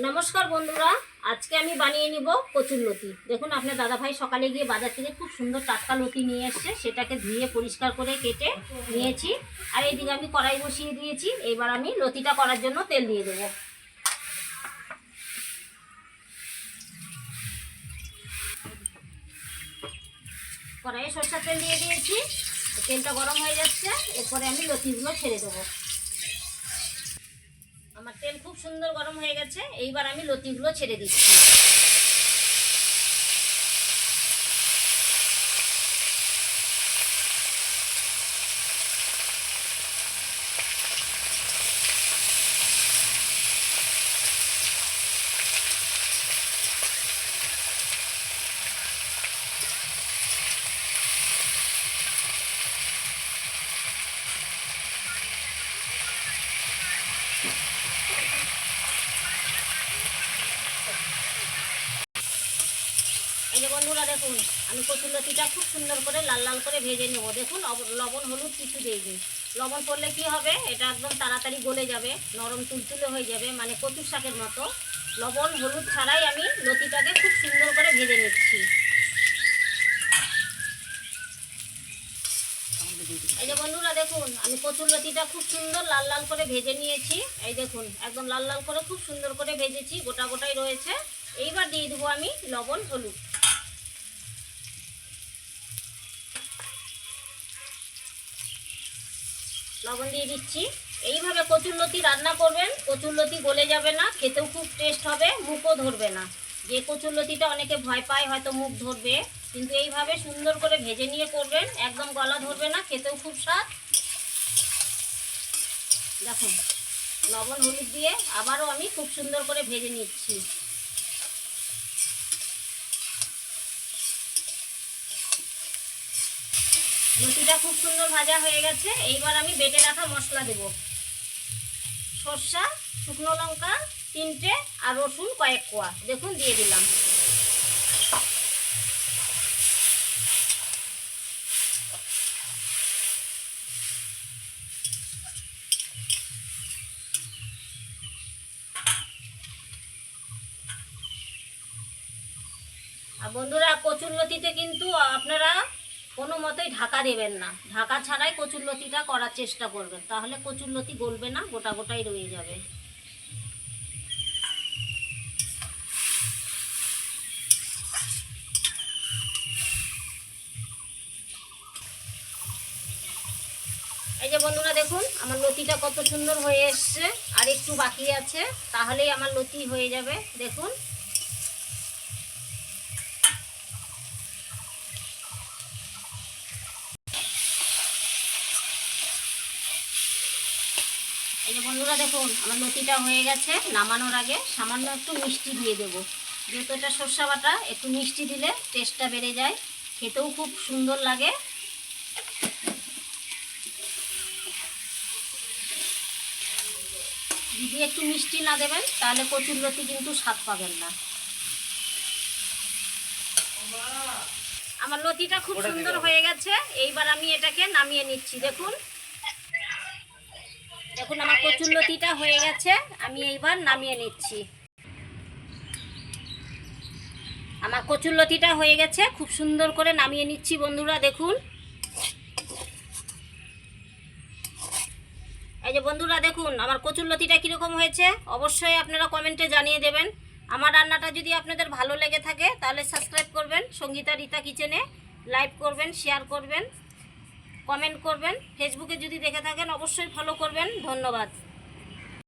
নমস্কার বন্ধুরা, আজকে আমি বানিয়ে নিব কচুর লতি। দেখুন আপনার দাদাভাই সকালে গিয়ে বাজার থেকে খুব সুন্দর টাটকা লতি নিয়ে এসছে। সেটাকে ধুয়ে পরিষ্কার করে কেটে নিয়েছি। আর এইদিকে আমি কড়াই বসিয়ে দিয়েছি। এবার আমি লতিটা করার জন্য তেল দিয়ে দেবো। কড়াইয়ে সরষের তেল দিয়ে দিয়েছি। তেলটা গরম হয়ে যাচ্ছে, এরপরে আমি লতিগুলো ছেড়ে দেবো। আমার তেল খুব সুন্দর গরম হয়ে গেছে। এইবার আমি লতিগুলো ছেড়ে দিচ্ছি। এই যে বন্ধুরা দেখুন, আমি কচুর লতিটা খুব সুন্দর করে লাল লাল করে ভেজে নেব। দেখুন লবণ হলুদ কিছু দিইনি। লবণ পড়লে কি হবে, এটা একদম তাড়াতাড়ি গলে যাবে, নরম তুলতুলে হয়ে যাবে, মানে কচুর শাকের মতো। লবণ হলুদ ছাড়াই আমি লতিটাকে খুব সুন্দর করে ভেজে নিচ্ছি। এই যে বন্ধুরা দেখুন, আমি কচুর লতিটা খুব সুন্দর লাল লাল করে ভেজে নিয়েছি। এই দেখুন, একদম লাল লাল করে খুব সুন্দর করে ভেজেছি, গোটা গোটাই রয়েছে। এইবার দিয়ে দেবো আমি লবণ হলুদ। লবণ দিয়ে দিচ্ছি। এইভাবে কচুরলতি রান্না করবেন, কচুরলতি গলে যাবে না, খেতেও খুব টেস্ট হবে, মুখও ধরবে না। যে কচুরলতিটা অনেকে ভয় পায়, হয়তো মুখ ধরবে, কিন্তু এইভাবে সুন্দর করে ভেজে নিয়ে করবেন, একদম গলা ধরবে না, খেতেও খুব স্বাদ। দেখুন, লবণ হলুদ দিয়ে আবারও আমি খুব সুন্দর করে ভেজে নিচ্ছি। লতিটা খুব সুন্দর ভাজা হয়ে গেছে। এইবার আমি বেটে রাখা মশলা দেব। সরষা, শুকনো লঙ্কা 3টে আর রসুন কয়েক কোয়া, দেখুন দিয়ে দিলাম। আর বন্ধুরা, কচুরলতিতে কিন্তু আপনারা কোনো মতেই ঢাকা দেবেন না। ঢাকা ছাড়াই কচুরলতিটা করার চেষ্টা করবেন, তাহলে কচুরলতি গলবে না, গোটা গোটাই রয়ে যাবে। এই যে বন্ধুরা দেখুন, আমার লতিটা কত সুন্দর হয়ে এসছে। আর একটু বাকি আছে, তাহলেই আমার লতি হয়ে যাবে। দেখুন, এই যে বন্ধুরা দেখুন, আমার লতিটা হয়ে গেছে। নামানোর আগে সামান্য একটু মিষ্টি দিয়ে দেবো। যেহেতু এটা সরষা বাটা, একটু মিষ্টি দিলে টেস্টটা বেড়ে যায়, খেতেও খুব সুন্দর লাগে। যদি একটু মিষ্টি না দেবেন, তাহলে কচুরলতি কিন্তু স্বাদ পাবেন না। আমার লতিটা খুব সুন্দর হয়ে গেছে। এইবার আমি এটাকে নামিয়ে নিচ্ছি। দেখুন দেখুন, আমার কচুরলতিটা হয়ে গেছে, আমি এইবার নামিয়ে নিচ্ছি। আমার কচুরলতিটা হয়ে গেছে, খুব সুন্দর করে নামিয়ে নিচ্ছি বন্ধুরা। দেখুন, এই যে বন্ধুরা দেখুন, আমার কচুরলতিটা কীরকম হয়েছে অবশ্যই আপনারা কমেন্টে জানিয়ে দেবেন। আমার রান্নাটা যদি আপনাদের ভালো লেগে থাকে, তাহলে সাবস্ক্রাইব করবেন সঙ্গীতা রীতা কিচেনে, লাইক করবেন, শেয়ার করবেন, কমেন্ট করবেন। ফেসবুকে যদি দেখে থাকেন অবশ্যই ফলো করবেন। ধন্যবাদ।